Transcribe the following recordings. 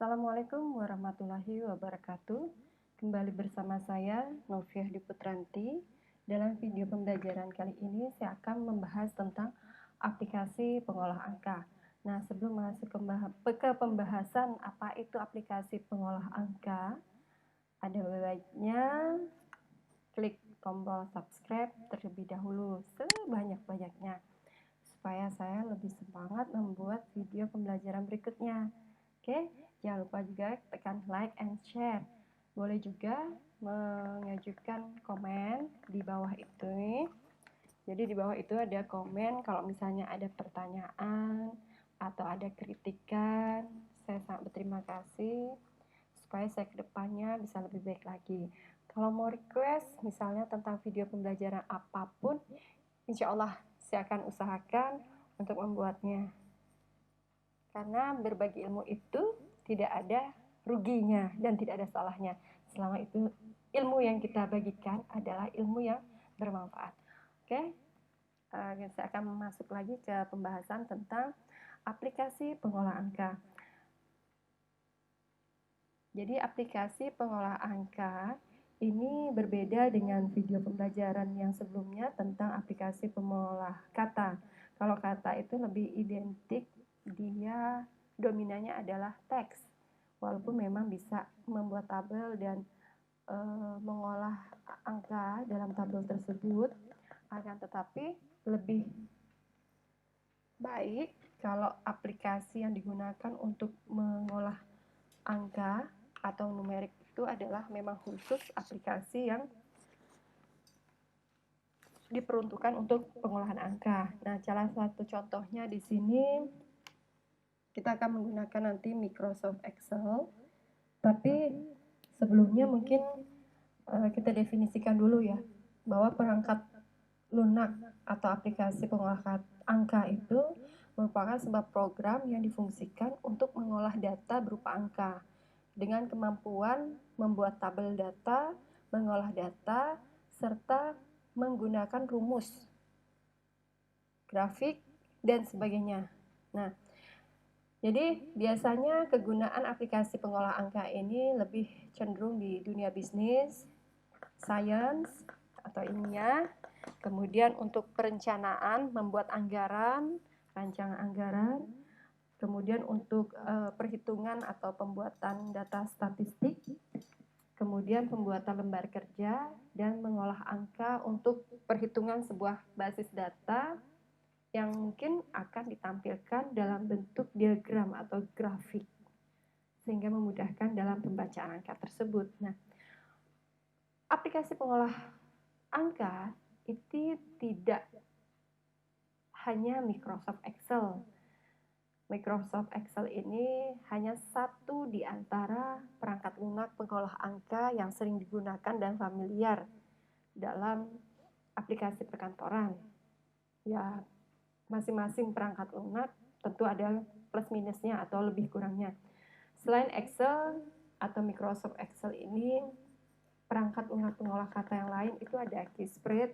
Assalamualaikum warahmatullahi wabarakatuh. Kembali bersama saya, Noviah Diputranti. Dalam video pembelajaran kali ini, saya akan membahas tentang aplikasi pengolah angka. Nah, sebelum masuk ke pembahasan apa itu aplikasi pengolah angka, ada baiknya klik tombol subscribe terlebih dahulu sebanyak-banyaknya, supaya saya lebih semangat membuat video pembelajaran berikutnya. Oke, jangan lupa juga tekan like and share. Boleh juga mengajukan komen di bawah itu. Jadi di bawah itu ada komen kalau misalnya ada pertanyaan atau ada kritikan. Saya sangat berterima kasih supaya saya kedepannya bisa lebih baik lagi. Kalau mau request misalnya tentang video pembelajaran apapun, insya Allah saya akan usahakan untuk membuatnya. Karena berbagi ilmu itu tidak ada ruginya dan tidak ada salahnya. Selama itu ilmu yang kita bagikan adalah ilmu yang bermanfaat. Oke, saya akan masuk lagi ke pembahasan tentang aplikasi pengolah angka. Jadi aplikasi pengolah angka ini berbeda dengan video pembelajaran yang sebelumnya tentang aplikasi pengolah kata. Kalau kata itu lebih identik, dia dominannya adalah teks, walaupun memang bisa membuat tabel dan mengolah angka dalam tabel tersebut, akan tetapi lebih baik kalau aplikasi yang digunakan untuk mengolah angka atau numerik itu adalah memang khusus aplikasi yang diperuntukkan untuk pengolahan angka. Nah, salah satu contohnya di sini kita akan menggunakan nanti Microsoft Excel. Tapi sebelumnya mungkin kita definisikan dulu ya, bahwa perangkat lunak atau aplikasi pengolah angka itu merupakan sebuah program yang difungsikan untuk mengolah data berupa angka dengan kemampuan membuat tabel data, mengolah data, serta menggunakan rumus, grafik, dan sebagainya. Nah, jadi biasanya kegunaan aplikasi pengolah angka ini lebih cenderung di dunia bisnis, sains, atau ilmiah. Kemudian untuk perencanaan, membuat anggaran, rancangan anggaran. Kemudian untuk perhitungan atau pembuatan data statistik. Kemudian pembuatan lembar kerja dan mengolah angka untuk perhitungan sebuah basis data yang mungkin akan ditampilkan dalam bentuk diagram atau grafik sehingga memudahkan dalam pembacaan angka tersebut. Nah, aplikasi pengolah angka itu tidak hanya Microsoft Excel. Microsoft Excel ini hanya satu di antara perangkat lunak pengolah angka yang sering digunakan dan familiar dalam aplikasi perkantoran. Ya, masing-masing perangkat lunak tentu ada plus minusnya atau lebih kurangnya. Selain Excel atau Microsoft Excel ini, perangkat lunak pengolah kata yang lain itu ada Keyspread,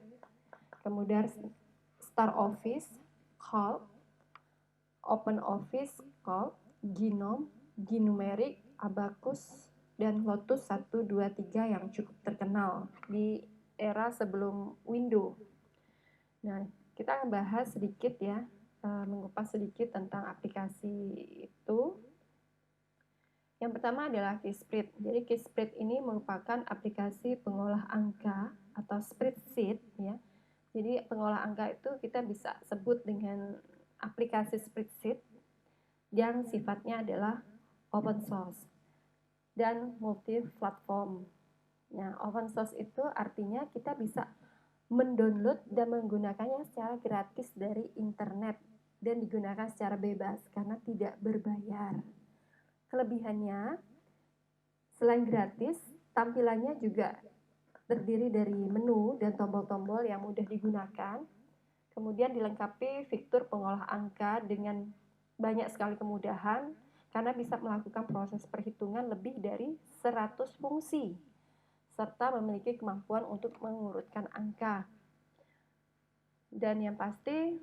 kemudian Star Office, Calc, Open Office, Calc, Gnome, Gnumeric, Abacus, dan Lotus 123 yang cukup terkenal di era sebelum Windows. Nah, kita akan bahas sedikit ya, mengupas sedikit tentang aplikasi itu. Yang pertama adalah Keyspread. Jadi Keyspread ini merupakan aplikasi pengolah angka atau spreadsheet ya. Jadi pengolah angka itu kita bisa sebut dengan aplikasi spreadsheet yang sifatnya adalah open source dan multi platform. Nah, open source itu artinya kita bisa mendownload dan menggunakannya secara gratis dari internet dan digunakan secara bebas karena tidak berbayar. Kelebihannya, selain gratis, tampilannya juga terdiri dari menu dan tombol-tombol yang mudah digunakan. Kemudian dilengkapi fitur pengolah angka dengan banyak sekali kemudahan karena bisa melakukan proses perhitungan lebih dari 100 fungsi serta memiliki kemampuan untuk mengurutkan angka. Dan yang pasti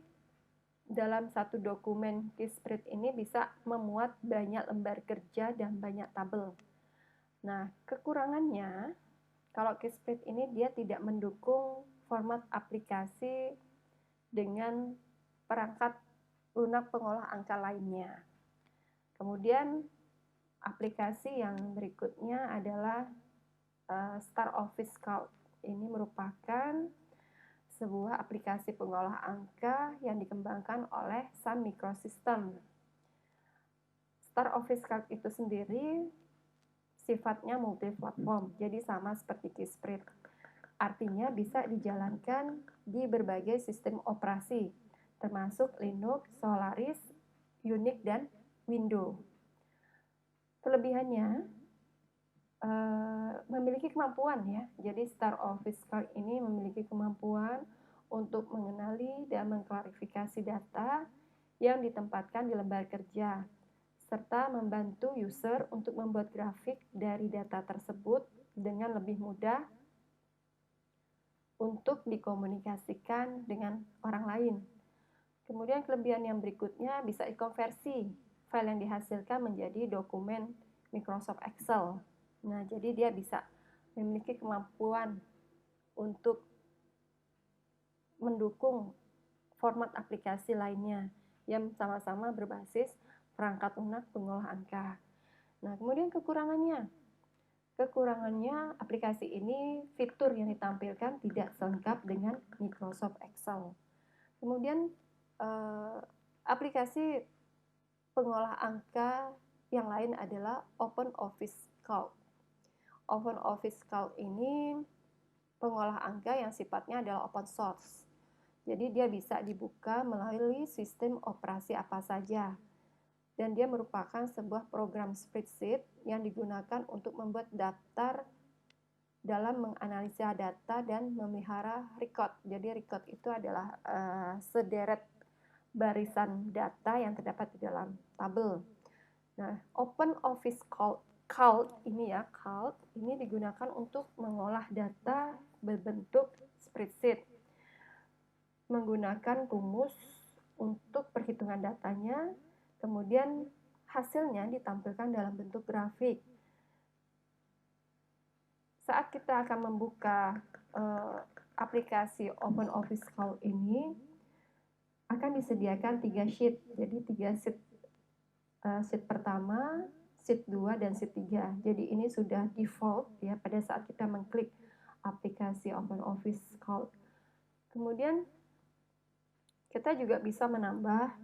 dalam satu dokumen Keyspread ini bisa memuat banyak lembar kerja dan banyak tabel. Nah, kekurangannya kalau Keyspread ini dia tidak mendukung format aplikasi dengan perangkat lunak pengolah angka lainnya. Kemudian aplikasi yang berikutnya adalah Star Office Calc. Ini merupakan sebuah aplikasi pengolah angka yang dikembangkan oleh Sun Microsystems. Star Office Calc itu sendiri sifatnya multi-platform, jadi sama seperti Keyspread. Artinya bisa dijalankan di berbagai sistem operasi, termasuk Linux, Solaris, Unix, dan Windows. Kelebihannya, memiliki kemampuan ya. Jadi Star Office Calc ini memiliki kemampuan untuk mengenali dan mengklarifikasi data yang ditempatkan di lembar kerja, serta membantu user untuk membuat grafik dari data tersebut dengan lebih mudah untuk dikomunikasikan dengan orang lain. Kemudian kelebihan yang berikutnya bisa dikonversi file yang dihasilkan menjadi dokumen Microsoft Excel. Nah, jadi dia bisa memiliki kemampuan untuk mendukung format aplikasi lainnya yang sama-sama berbasis perangkat lunak pengolah angka. Nah, kemudian kekurangannya aplikasi ini fitur yang ditampilkan tidak selengkap dengan Microsoft Excel. Kemudian aplikasi pengolah angka yang lain adalah OpenOffice Calc. OpenOffice Calc ini pengolah angka yang sifatnya adalah open source. Jadi dia bisa dibuka melalui sistem operasi apa saja. Dan dia merupakan sebuah program spreadsheet yang digunakan untuk membuat daftar dalam menganalisa data dan memelihara record. Jadi record itu adalah sederet barisan data yang terdapat di dalam tabel. Nah, OpenOffice Calc ini digunakan untuk mengolah data berbentuk spreadsheet menggunakan rumus untuk perhitungan datanya, kemudian hasilnya ditampilkan dalam bentuk grafik. Saat kita akan membuka aplikasi OpenOffice Calc ini, akan disediakan 3 sheet. Jadi 3 sheet, sheet pertama, sheet 2, dan sheet 3. Jadi ini sudah default ya pada saat kita mengklik aplikasi OpenOffice Calc. Kemudian kita juga bisa menambah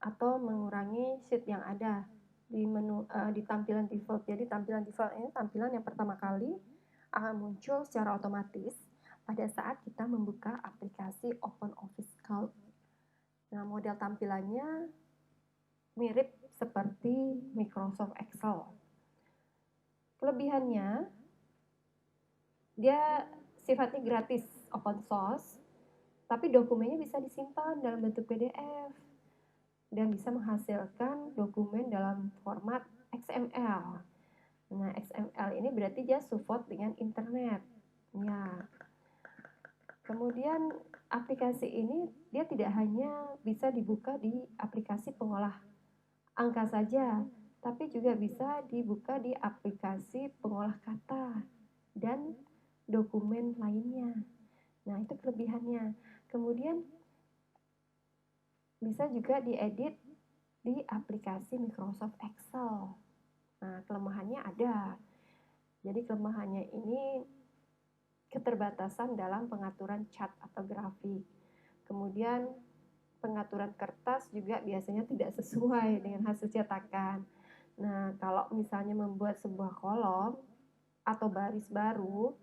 atau mengurangi sheet yang ada di menu di tampilan default. Jadi tampilan default ini tampilan yang pertama kali akan muncul secara otomatis pada saat kita membuka aplikasi OpenOffice Calc. Nah, model tampilannya mirip seperti Microsoft Excel. Kelebihannya, dia sifatnya gratis, open source, tapi dokumennya bisa disimpan dalam bentuk PDF dan bisa menghasilkan dokumen dalam format XML. Nah, XML ini berarti dia support dengan internet. Ya. Kemudian aplikasi ini dia tidak hanya bisa dibuka di aplikasi pengolah angka saja, tapi juga bisa dibuka di aplikasi pengolah kata dan dokumen lainnya. Nah, itu kelebihannya. Kemudian bisa juga diedit di aplikasi Microsoft Excel. Nah, kelemahannya ada. Jadi kelemahannya ini keterbatasan dalam pengaturan cat atau grafik. Kemudian pengaturan kertas juga biasanya tidak sesuai dengan hasil cetakan. Nah, kalau misalnya membuat sebuah kolom atau baris baru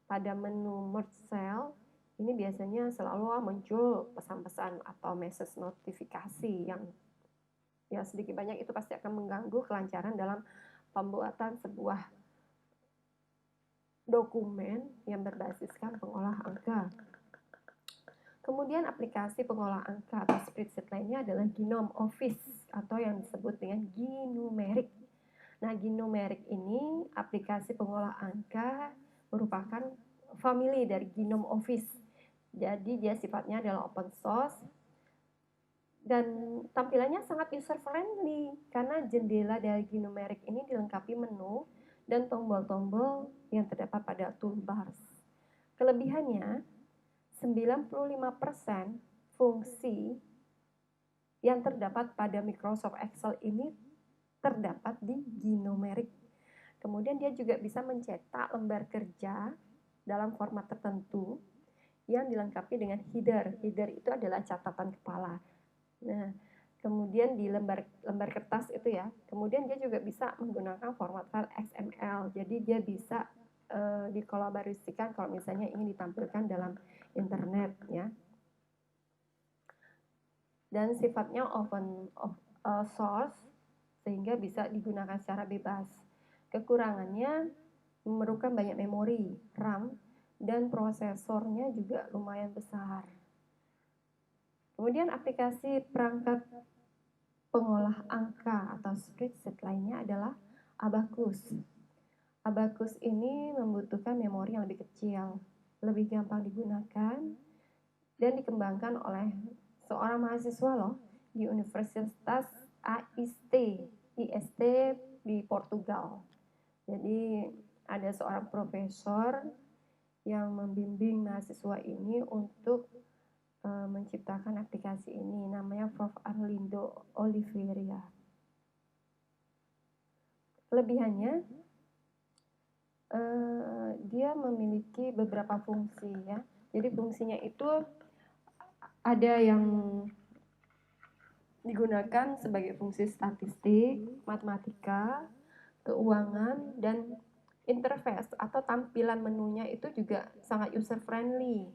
pada menu merge cell, ini biasanya selalu muncul pesan-pesan atau message notifikasi yang ya sedikit banyak itu pasti akan mengganggu kelancaran dalam pembuatan sebuah dokumen yang berbasiskan pengolah angka. Kemudian aplikasi pengolah angka atau spreadsheet lainnya adalah Gnome Office atau yang disebut dengan GNumeric. Nah, GNumeric ini aplikasi pengolah angka merupakan family dari Gnome Office. Jadi dia sifatnya adalah open source Dan tampilannya sangat user friendly karena jendela dari numerik ini dilengkapi menu dan tombol-tombol yang terdapat pada toolbars. Kelebihannya, 95% fungsi yang terdapat pada Microsoft Excel ini terdapat di Gnumeric. Kemudian dia juga bisa mencetak lembar kerja dalam format tertentu yang dilengkapi dengan header. Header itu adalah catatan kepala. Nah, kemudian di lembar kertas itu ya, kemudian dia juga bisa menggunakan format file XML. Jadi dia bisa dikolaborasikan kalau misalnya ingin ditampilkan dalam internet ya. Dan sifatnya open source sehingga bisa digunakan secara bebas. Kekurangannya memerlukan banyak memori, RAM, dan prosesornya juga lumayan besar. Kemudian aplikasi perangkat pengolah angka atau spreadsheet lainnya adalah Abacus. Abacus ini membutuhkan memori yang lebih kecil, lebih gampang digunakan, dan dikembangkan oleh seorang mahasiswa loh di Universitas IST di Portugal. Jadi ada seorang profesor yang membimbing mahasiswa ini untuk menciptakan aplikasi ini, namanya Prof. Arlindo Oliveira. Kelebihannya, dia memiliki beberapa fungsi ya. Jadi fungsinya itu ada yang digunakan sebagai fungsi statistik, matematika, keuangan, dan interface atau tampilan menunya itu juga sangat user friendly.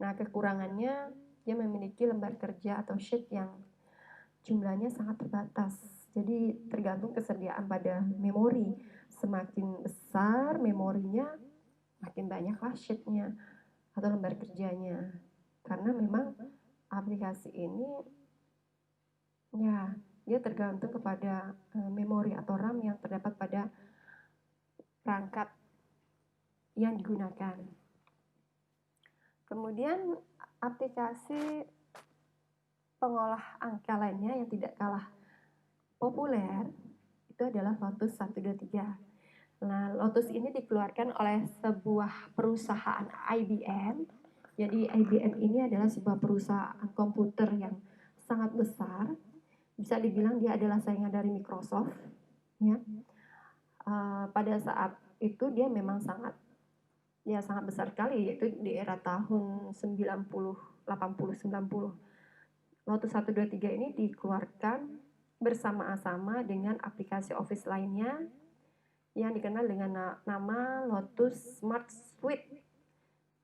Nah, kekurangannya dia memiliki lembar kerja atau sheet yang jumlahnya sangat terbatas. Jadi tergantung kesediaan pada memori. Semakin besar memorinya, makin banyaklah sheetnya atau lembar kerjanya. Karena memang aplikasi ini ya, dia tergantung kepada memori atau RAM yang terdapat pada perangkat yang digunakan. Kemudian aplikasi pengolah angka lainnya yang tidak kalah populer itu adalah Lotus 123. Nah, Lotus ini dikeluarkan oleh sebuah perusahaan IBM. Jadi IBM ini adalah sebuah perusahaan komputer yang sangat besar. Bisa dibilang dia adalah saingan dari Microsoft. Ya. Pada saat itu dia memang sangat besar sekali, yaitu di era tahun 90, 80, 90. Lotus 123 ini dikeluarkan bersama-sama dengan aplikasi Office lainnya yang dikenal dengan nama Lotus Smart Suite.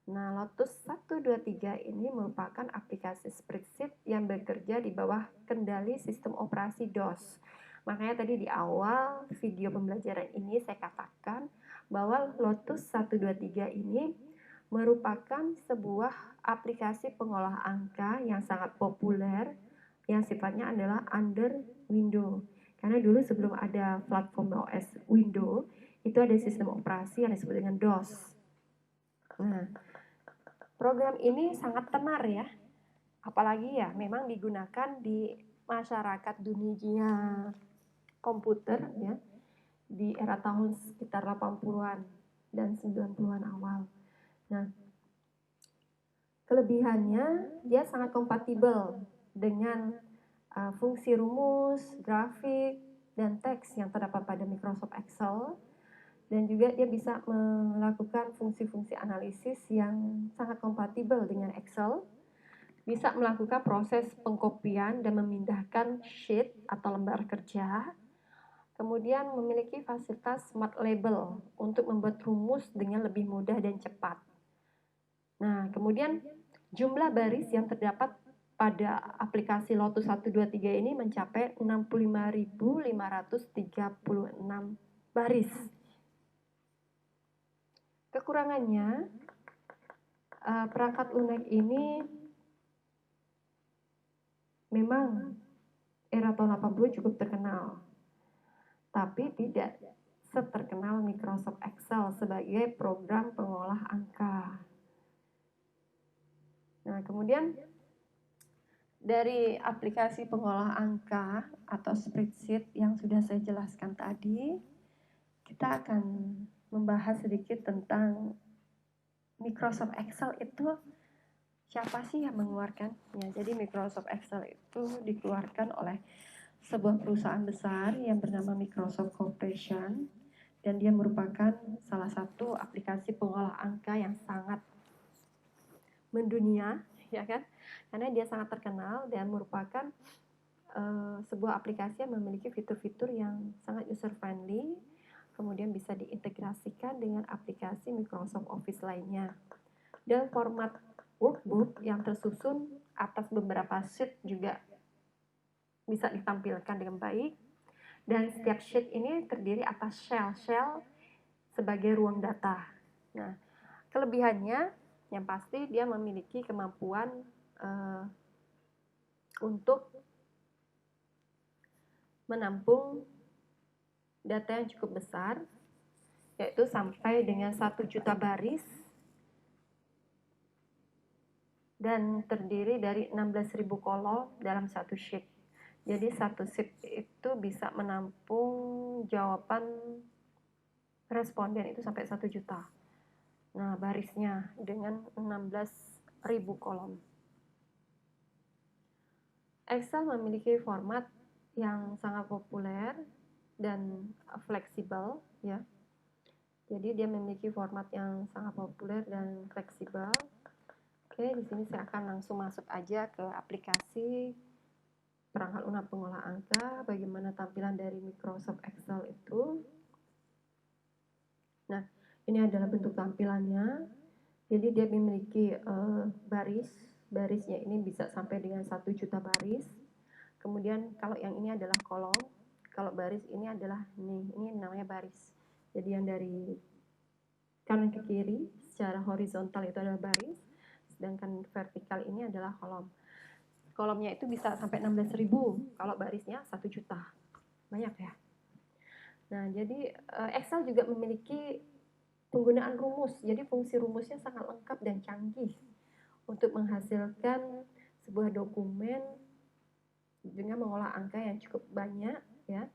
Nah, Lotus 123 ini merupakan aplikasi spreadsheet yang bekerja di bawah kendali sistem operasi DOS. Makanya tadi di awal video pembelajaran ini saya katakan bahwa Lotus 123 ini merupakan sebuah aplikasi pengolah angka yang sangat populer yang sifatnya adalah under Windows. Karena dulu sebelum ada platform OS Windows, itu ada sistem operasi yang disebut dengan DOS. Nah, program ini sangat tenar ya, apalagi ya memang digunakan di masyarakat dunia komputer ya di era tahun sekitar 80-an dan 90-an awal. Nah, kelebihannya dia sangat kompatibel dengan fungsi rumus, grafik, dan teks yang terdapat pada Microsoft Excel. Dan juga dia bisa melakukan fungsi-fungsi analisis yang sangat kompatibel dengan Excel, bisa melakukan proses pengkopian dan memindahkan sheet atau lembar kerja, kemudian memiliki fasilitas Smart Label untuk membuat rumus dengan lebih mudah dan cepat. Nah, kemudian jumlah baris yang terdapat pada aplikasi Lotus 123 ini mencapai 65.536 baris. Kekurangannya, perangkat lunak ini memang era tahun 80 cukup terkenal, tapi tidak seterkenal Microsoft Excel sebagai program pengolah angka. Nah, kemudian dari aplikasi pengolah angka atau spreadsheet yang sudah saya jelaskan tadi, kita akan membahas sedikit tentang Microsoft Excel itu siapa sih yang mengeluarkannya. Jadi Microsoft Excel itu dikeluarkan oleh sebuah perusahaan besar yang bernama Microsoft Corporation, dan dia merupakan salah satu aplikasi pengolah angka yang sangat mendunia, ya kan? Karena dia sangat terkenal dan merupakan sebuah aplikasi yang memiliki fitur-fitur yang sangat user friendly, kemudian bisa diintegrasikan dengan aplikasi Microsoft Office lainnya. Dan format workbook yang tersusun atas beberapa sheet juga bisa ditampilkan dengan baik. Dan setiap sheet ini terdiri atas shell sebagai ruang data. Nah, kelebihannya yang pasti dia memiliki kemampuan untuk menampung data yang cukup besar, yaitu sampai dengan 1 juta baris dan terdiri dari 16.000 kolom dalam satu sheet. Jadi satu sheet itu bisa menampung jawaban responden itu sampai 1 juta. Nah, barisnya dengan 16.000 kolom. Excel memiliki format yang sangat populer dan fleksibel, ya. Jadi dia memiliki format yang sangat populer dan fleksibel. Oke, di sini saya akan langsung masuk aja ke aplikasi perangkat lunak pengolah angka, bagaimana tampilan dari Microsoft Excel itu. Nah, ini adalah bentuk tampilannya. Jadi dia memiliki barisnya ini bisa sampai dengan 1 juta baris. Kemudian kalau yang ini adalah kolom, kalau baris ini adalah ini namanya baris. Jadi yang dari kanan ke kiri secara horizontal itu adalah baris, sedangkan vertikal ini adalah kolom. Kolomnya itu bisa sampai 16.000, kalau barisnya 1 juta. Banyak ya. Nah, jadi Excel juga memiliki penggunaan rumus. Jadi fungsi rumusnya sangat lengkap dan canggih untuk menghasilkan sebuah dokumen dengan mengolah angka yang cukup banyak, ya.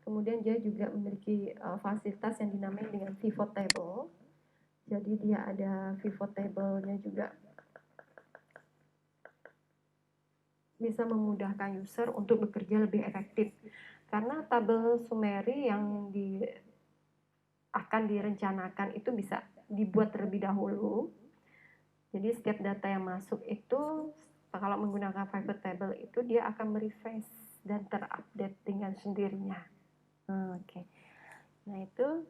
Kemudian dia juga memiliki fasilitas yang dinamai dengan pivot table. Jadi dia ada pivot table-nya juga, bisa memudahkan user untuk bekerja lebih efektif. Karena tabel summary yang akan direncanakan itu bisa dibuat terlebih dahulu. Jadi setiap data yang masuk itu, kalau menggunakan pivot table itu dia akan merefresh dan terupdate dengan sendirinya. Oke. Nah, itu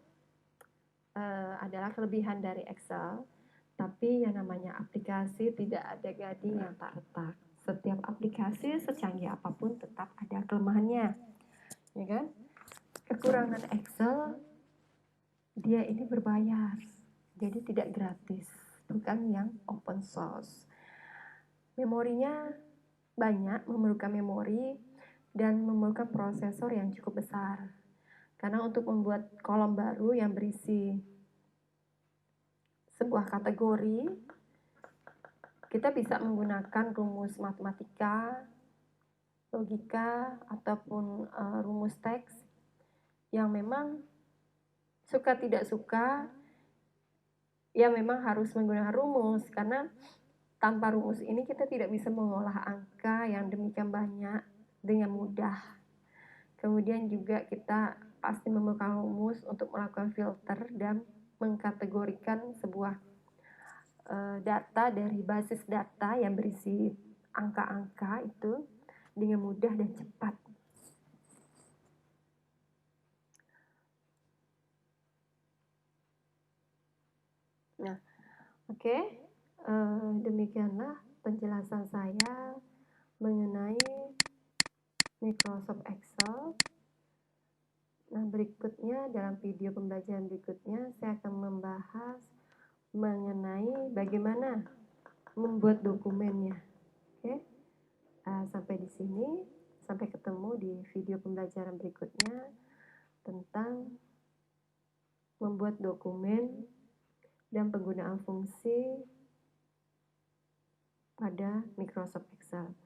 adalah kelebihan dari Excel. Tapi yang namanya aplikasi tidak ada gading yang tak retak. Setiap aplikasi secanggih apapun tetap ada kelemahannya, ya kan? Kekurangan Excel, dia ini berbayar, jadi tidak gratis, bukan yang open source. Memorinya banyak, memerlukan memori dan memerlukan prosesor yang cukup besar. Karena untuk membuat kolom baru yang berisi sebuah kategori, kita bisa menggunakan rumus matematika, logika, ataupun rumus teks yang memang suka tidak suka, ya memang harus menggunakan rumus, karena tanpa rumus ini kita tidak bisa mengolah angka yang demikian banyak dengan mudah. Kemudian juga kita pasti memerlukan rumus untuk melakukan filter dan mengkategorikan sebuah data dari basis data yang berisi angka-angka itu dengan mudah dan cepat. Nah, oke. Demikianlah penjelasan saya mengenai Microsoft Excel. Nah, berikutnya dalam video pembelajaran berikutnya saya akan membahas mengenai bagaimana membuat dokumennya. Oke. Sampai di sini, sampai ketemu di video pembelajaran berikutnya tentang membuat dokumen dan penggunaan fungsi pada Microsoft Excel.